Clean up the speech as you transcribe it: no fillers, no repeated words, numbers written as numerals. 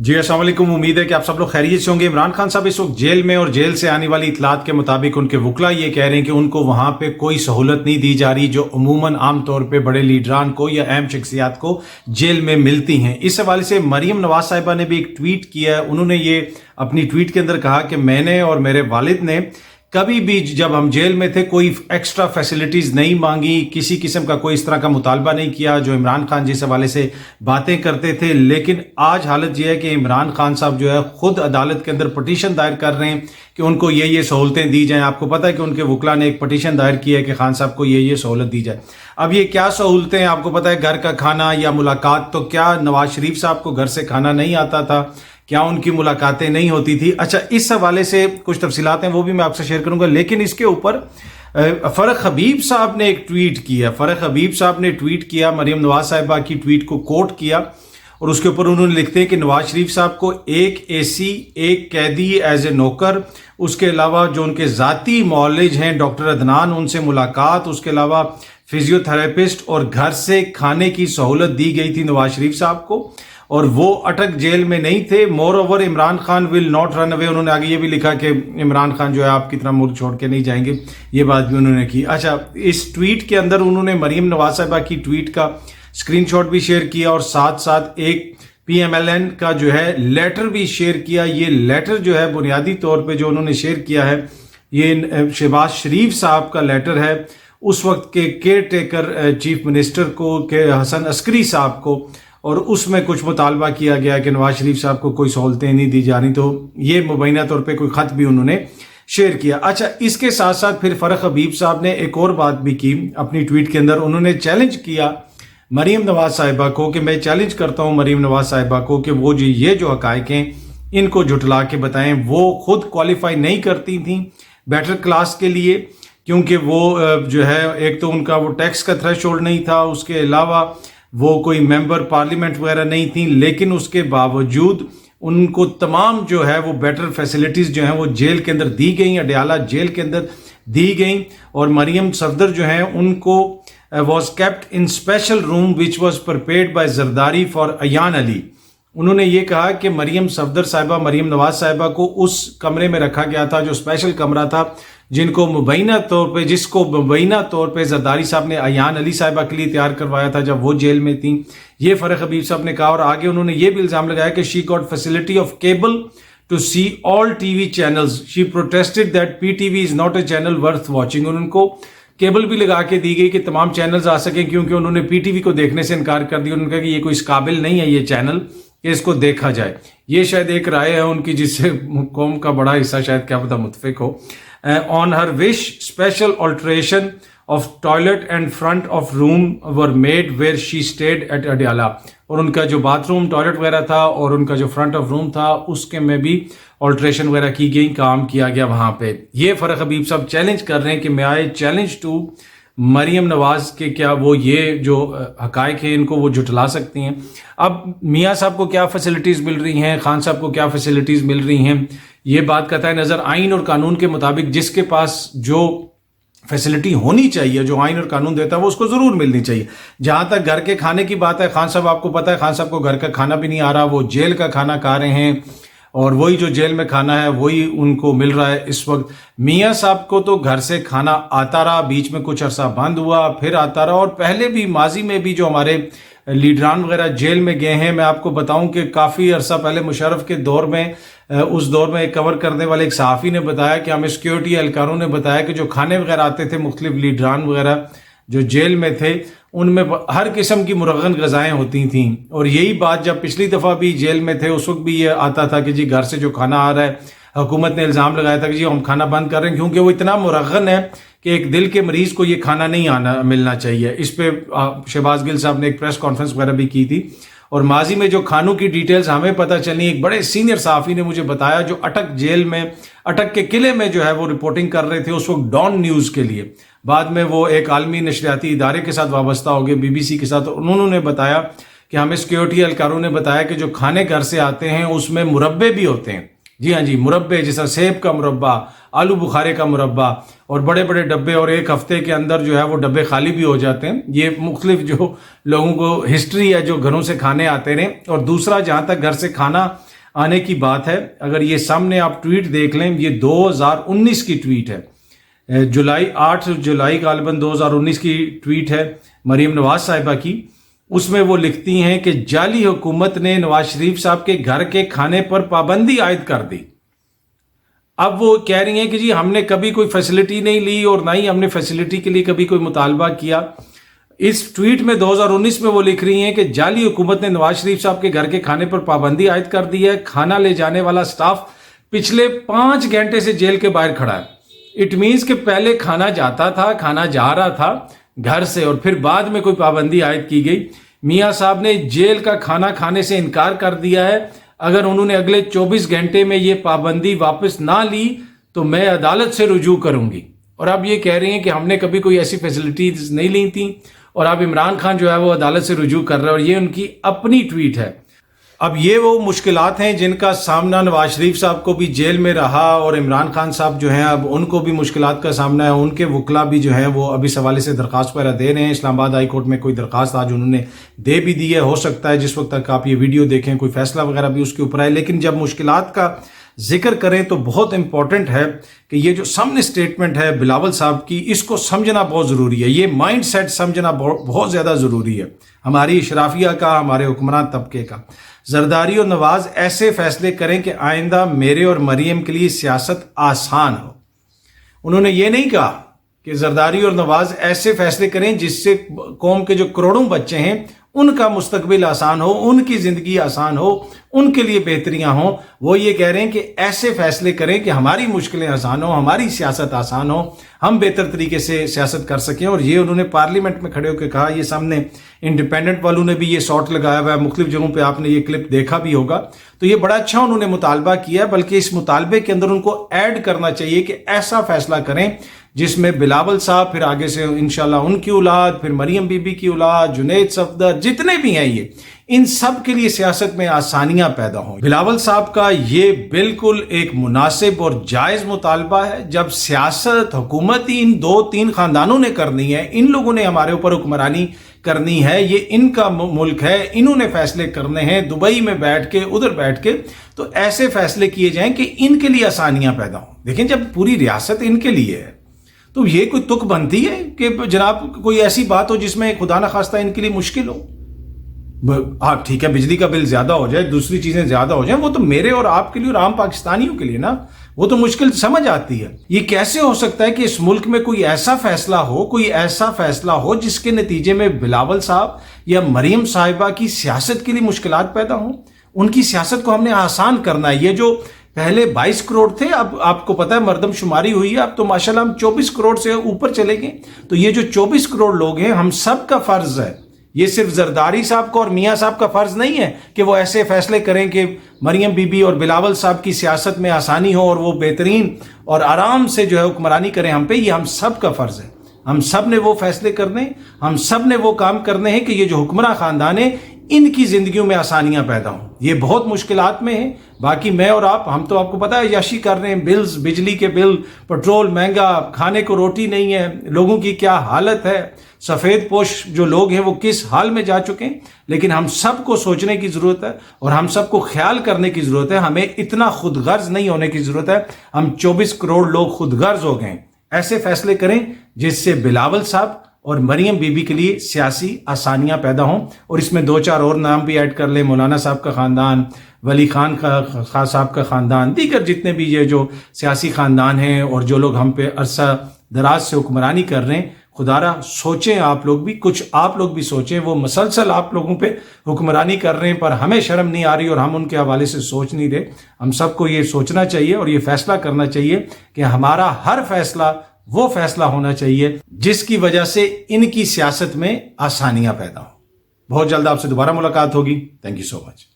जी अस्सलाम वालेकुम। उम्मीद है कि आप सब लोग खैरियत से होंगे। इमरान खान साहब इस वक्त जेल में और जेल से आने वाली इतलात के मुताबिक उनके वकला ये कह रहे हैं कि उनको वहां पे कोई सहूलत नहीं दी जा रही जो अमूमन आम तौर पे बड़े लीडरान को या अहम शख्सियात को जेल में मिलती हैं। इस हवाले से मरियम नवाज साहिबा ने भी एक ट्वीट किया है। उन्होंने ये अपनी ट्वीट के अंदर कहा कि मैंने और मेरे वालिद ने कभी भी जब हम जेल में थे कोई एक्स्ट्रा फैसिलिटीज़ नहीं मांगी, किसी किस्म का कोई इस तरह का मुतालबा नहीं किया जो इमरान खान जिस हवाले से बातें करते थे। लेकिन आज हालत यह है कि इमरान खान साहब जो है खुद अदालत के अंदर पटिशन दायर कर रहे हैं कि उनको ये सहूलतें दी जाएं। आपको पता है कि उनके वकला ने एक पटिशन दायर किया है कि खान साहब को ये सहूलत दी जाए। अब ये क्या सहूलतें हैं आपको पता है, घर का खाना या मुलाकात। तो क्या नवाज शरीफ साहब को घर से खाना नहीं आता था? क्या उनकी मुलाकातें नहीं होती थी? अच्छा, इस हवाले से कुछ तफसीलात हैं वो भी मैं आपसे शेयर करूंगा। लेकिन इसके ऊपर फरख हबीब साहब ने एक ट्वीट किया। फरख हबीब साहब ने ट्वीट किया, मरियम नवाज साहिबा की ट्वीट को कोट किया और उसके ऊपर उन्होंने लिखते हैं कि नवाज शरीफ साहब को एक एसी, एक कैदी एज ए नौकर, उसके अलावा जो उनके ज़ाती मौलिज हैं डॉक्टर अदनान, उनसे मुलाकात, उसके अलावा फिजियोथेरेपिस्ट और घर से खाने की सहूलत दी गई थी नवाज शरीफ साहब को और वो अटक जेल में नहीं थे। More over Imran Khan will not run away. उन्होंने आगे ये भी लिखा कि इमरान खान जो है आपकी तरह मुल्क छोड़ के नहीं जाएंगे, ये बात भी उन्होंने की। अच्छा, इस ट्वीट के अंदर उन्होंने मरियम नवाज साहिबा की ट्वीट का स्क्रीनशॉट भी शेयर किया और साथ साथ एक PMLN का जो है लेटर भी शेयर किया। ये लेटर जो है बुनियादी तौर पे जो उन्होंने शेयर किया है ये शहबाज शरीफ साहब का लेटर है, उस वक्त के केयर टेकर चीफ मिनिस्टर को के हसन अस्करी साहब को, और उसमें कुछ मुतालबा किया गया कि नवाज शरीफ साहब को कोई सहूलतें नहीं दी जा रही। तो ये मुबैना तौर पे कोई ख़त भी उन्होंने शेयर किया। अच्छा, इसके साथ साथ फिर फरख हबीब साहब ने एक और बात भी की अपनी ट्वीट के अंदर। उन्होंने चैलेंज किया मरियम नवाज साहिबा को कि मैं चैलेंज करता हूँ मरियम नवाज साहिबा को कि वो जो हकायक हैं इनको जुटला के बताएं। वो खुद क्वालिफाई नहीं करती थी बेटर क्लास के लिए, क्योंकि वो जो है एक तो उनका वो टैक्स का थ्रेशोल्ड नहीं था, उसके अलावा वो कोई मेंबर पार्लियामेंट वगैरह नहीं थी। लेकिन उसके बावजूद उनको तमाम जो है वो बेटर फैसिलिटीज़ जो हैं वो जेल के अंदर दी गई, अडयाला जेल के अंदर दी गई। और मरियम सफदर जो हैं उनको was kept in special room which was prepared by Zardari for Ayan Ali. उन्होंने ये कहा कि मरियम सफदर साहिबा, मरियम नवाज साहिबा को उस कमरे में रखा गया था जो स्पेशल कमरा था जिसको मुबैना तौर पे जरदारी साहब ने अयान अली साहिबा के लिए तैयार करवाया था जब वो जेल में थी। ये फरख हबीब साहब ने कहा और आगे उन्होंने ये भी इल्ज़ाम लगाया कि she got facility of cable to see all TV channels. She protested that PTV is not a channel worth watching. उनको केबल भी लगा के दी गई कि तमाम चैनल्स आ सकें, क्योंकि उन्होंने PTV को देखने से इनकार कर दिया। उन्होंने कहा कि ये कोई इस काबिल नहीं है ये चैनल कि इसको देखा जाए। ये शायद एक राय है उनकी जिससे कौम का बड़ा हिस्सा शायद क्या पता मुतफिक हो। On her wish, special alteration of toilet and front of room were made where she stayed at Adyala। और उनका जो बाथरूम टॉयलेट वगैरह था और उनका जो फ्रंट ऑफ रूम था उसके में भी ऑल्ट्रेशन वगैरह की गई, काम किया गया वहाँ पे। ये फरख हबीब साहब चैलेंज कर रहे हैं कि मैं I challenge to Maryam Nawaz के क्या वो ये जो हकायक है इनको वो जुटला सकती हैं। अब मियाँ साहब को क्या फैसिलिटीज़ मिल रही हैं, खान साहब को क्या फैसिलिटीज़ मिल रही हैं, ये बात कतई नज़र आइन और कानून के मुताबिक जिसके पास जो फैसिलिटी होनी चाहिए, जो आइन और कानून देता है वो उसको ज़रूर मिलनी चाहिए। जहाँ तक घर के खाने की बात है, खान साहब आपको पता है खान साहब को घर का खाना भी नहीं आ रहा, वो जेल का खाना खा रहे हैं और वही जो जेल में खाना है वही उनको मिल रहा है इस वक्त। मियाँ साहब को तो घर से खाना आता रहा, बीच में कुछ अरसा बंद हुआ, फिर आता रहा। और पहले भी माजी में भी जो हमारे लीडरान वगैरह जेल में गए हैं, मैं आपको बताऊं कि काफ़ी अरसा पहले मुशर्रफ के दौर में उस दौर में कवर करने वाले एक सहाफ़ी ने बताया कि हमें सिक्योरिटी एहलकारों ने बताया कि जो खाने वगैरह आते थे मुख्तलिफ लीडरान वगैरह जो जेल में थे उनमें हर किस्म की मुरगन ग़ज़ाएँ होती थीं। और यही बात जब पिछली दफ़ा भी जेल में थे उस वक्त भी ये आता था कि जी घर से जो खाना आ रहा है, हुकूमत ने इल्ज़ाम लगाया था कि जी हम खाना बंद कर रहे हैं क्योंकि वो इतना मुरगन है कि एक दिल के मरीज़ को ये खाना नहीं मिलना चाहिए। इस पर शहबाज गिल साहब ने एक प्रेस कॉन्फ्रेंस वगैरह भी की थी। और माजी में जो खानों की डिटेल्स हमें पता चली, एक बड़े सीनियर सहाफ़ी ने मुझे बताया जो अटक जेल में, अटक के किले में जो है वो रिपोर्टिंग कर रहे थे उस वक्त डॉन न्यूज़ के लिए। बाद में वो एक आलमी नशरियाती इदारे के साथ वाबस्ता हो गए, BBC के साथ। उन्होंने बताया कि हमें सिक्योरिटी एहलकारों ने बताया कि जो खाने घर से आते हैं उसमें मुरब्बे भी होते हैं। जी हाँ जी, मुरब्बे, जैसा सेब का मुरब्बा, आलू बुखारे का मुरब्बा, और बड़े बड़े डब्बे, और एक हफ्ते के अंदर जो है वो डब्बे खाली भी हो जाते हैं। ये मुख्तलिफ जो लोगों को हिस्ट्री है जो घरों से खाने आते रहे। और दूसरा, जहाँ तक घर से खाना आने की बात है। अगर ये सामने आप ट्वीट देख लें, ये 2019 की ट्वीट है, 8 जुलाई गालिबन 2019 की ट्वीट है मरीम नवाज साहिबा की। उसमें वो लिखती हैं कि जाली हुकूमत ने नवाज शरीफ साहब के घर के खाने पर पाबंदी आयद कर दी। अब वो कह रही हैं कि जी हमने कभी कोई फैसिलिटी नहीं ली और ना ही हमने फैसिलिटी के लिए कभी कोई मुतालबा किया। इस ट्वीट में 2019 में वो लिख रही हैं कि जाली हुकूमत ने नवाज शरीफ साहब के घर के खाने पर पाबंदी आयद कर दी है। खाना ले जाने वाला स्टाफ पिछले 5 घंटे से जेल के बाहर खड़ा है। इट मीन्स कि पहले खाना जाता था, खाना जा रहा था घर से और फिर बाद में कोई पाबंदी आयद की गई। मियाँ साहब ने जेल का खाना खाने से इनकार कर दिया है। अगर उन्होंने अगले 24 घंटे में ये पाबंदी वापस ना ली तो मैं अदालत से रुजू करूंगी। और अब ये कह रही हैं कि हमने कभी कोई ऐसी फैसिलिटीज नहीं ली थी और अब इमरान खान जो है वो अदालत से रुजू कर रहे हैं, और ये उनकी अपनी ट्वीट है। अब ये वो मुश्किलात हैं जिनका सामना नवाज शरीफ साहब को भी जेल में रहा और इमरान खान साहब जो हैं अब उनको भी मुश्किलात का सामना है। उनके वकला भी जो हैं वो अभी इस हवाले से दरख्वास्त वगैरह दे रहे हैं। इस्लामाबाद हाई कोर्ट में कोई दरख्वास्त आज उन्होंने दे भी दी है। हो सकता है जिस वक्त तक आप ये वीडियो देखें कोई फैसला वगैरह भी उसके ऊपर आए। लेकिन जब मुश्किलात का जिक्र करें तो बहुत इंपॉर्टेंट है कि ये जो सामने स्टेटमेंट है बिलावल साहब की, इसको समझना बहुत ज़रूरी है। ये माइंड सेट समझना बहुत ज़्यादा ज़रूरी है हमारी इशराफिया का, हमारे हुक्मरान तबके का। जरदारी और नवाज ऐसे फैसले करें कि आइंदा मेरे और मरीम के लिए सियासत आसान हो। उन्होंने ये नहीं कहा कि जरदारी और नवाज ऐसे फैसले करें जिससे कौम के जो करोड़ों बच्चे हैं उनका मुस्तकबिल आसान हो, उनकी ज़िंदगी आसान हो, उनके लिए बेहतरियां हो। वो ये कह रहे हैं कि ऐसे फैसले करें कि हमारी मुश्किलें आसान हो, हमारी सियासत आसान हो, हम बेहतर तरीके से सियासत कर सकें। और ये उन्होंने पार्लियामेंट में खड़े होकर कहा। ये सामने इंडिपेंडेंट वालों ने भी ये शॉट लगाया हुआ है, मुख्तलिफ जगहों पे आपने ये क्लिप देखा भी होगा। तो ये बड़ा अच्छा उन्होंने मुतालबा किया, बल्कि इस मुतालबे के अंदर उनको ऐड करना चाहिए कि ऐसा फैसला करें जिसमें बिलावल साहब, फिर आगे से इंशाल्लाह उनकी औलाद, फिर मरियम बीबी की औलाद, जुनैद सफदर, जितने भी हैं ये, इन सब के लिए सियासत में आसानियां पैदा हों। बिलावल साहब का ये बिल्कुल एक मुनासिब और जायज़ मुतालबा है। जब सियासत हुकूमत ही इन 2-3 खानदानों ने करनी है, इन लोगों ने हमारे ऊपर हुक्मरानी करनी है, ये इनका मुल्क है, इन्होंने फैसले करने हैं दुबई में बैठ के, उधर बैठ के, तो ऐसे फैसले किए जाएं कि इनके लिए आसानियां पैदा हों। देखें, जब पूरी रियासत इनके लिए है तो ये कोई तुक बनती है कि जनाब कोई ऐसी बात हो जिसमें खुदा न खास्ता इनके लिए मुश्किल हो। हाँ ठीक है, बिजली का बिल ज्यादा हो जाए, दूसरी चीजें ज्यादा हो जाए, वो तो मेरे और आपके लिए और आम पाकिस्तानियों के लिए ना, वो तो मुश्किल समझ आती है। ये कैसे हो सकता है कि इस मुल्क में कोई ऐसा फैसला हो जिसके नतीजे में बिलावल साहब या मरीम साहिबा की सियासत के लिए मुश्किलात पैदा हों। उनकी सियासत को हमने आसान करना है। ये जो पहले 22 करोड़ थे, अब आपको पता है मर्दमशुमारी हुई है, अब तो माशाल्लाह हम 24 करोड़ से ऊपर चले गए। तो ये जो 24 करोड़ लोग हैं, हम सब का फर्ज है, ये सिर्फ जरदारी साहब का और मियाँ साहब का फर्ज नहीं है कि वो ऐसे फैसले करें कि मरियम बीबी और बिलावल साहब की सियासत में आसानी हो और वो बेहतरीन और आराम से जो है हुक्मरानी करें हम पे। ये हम सब का फर्ज है। हम सब ने वो फैसले करने, हम सब ने वो काम करने हैं कि ये जो हुक्मरान खानदान है इनकी जिंदगियों में आसानियां पैदा हों। ये बहुत मुश्किलात में है। बाकी मैं और आप, हम तो आपको पता है याशी कर रहे हैं, बिल्स, बिजली के बिल, पेट्रोल महंगा, खाने को रोटी नहीं है, लोगों की क्या हालत है, सफेद पोश जो लोग हैं वो किस हाल में जा चुके हैं। लेकिन हम सबको सोचने की जरूरत है और हम सबको ख्याल करने की जरूरत है। हमें इतना खुदगर्ज नहीं होने की जरूरत है। हम 24 करोड़ लोग खुदगर्ज हो गए। ऐसे फैसले करें जिससे बिलावल साहब और मरियम बीबी के लिए सियासी आसानियां पैदा हों। और इसमें 2-4 और नाम भी ऐड कर ले, मौलाना साहब का ख़ानदान, वली खान का साहब का ख़ानदान, दीगर जितने भी ये जो सियासी ख़ानदान हैं और जो लोग हम पे अरसा दराज से हुक्मरानी कर रहे हैं, खुदारा सोचें आप लोग भी, कुछ आप लोग भी सोचें। वो मसलसल आप लोगों पे हुक्मरानी कर रहे हैं पर हमें शर्म नहीं आ रही और हम उनके हवाले से सोच नहीं रहे। हम सबको ये सोचना चाहिए और ये फैसला करना चाहिए कि हमारा हर फैसला वो फैसला होना चाहिए जिसकी वजह से इनकी सियासत में आसानियां पैदा हो। बहुत जल्द आपसे दोबारा मुलाकात होगी। Thank you so much.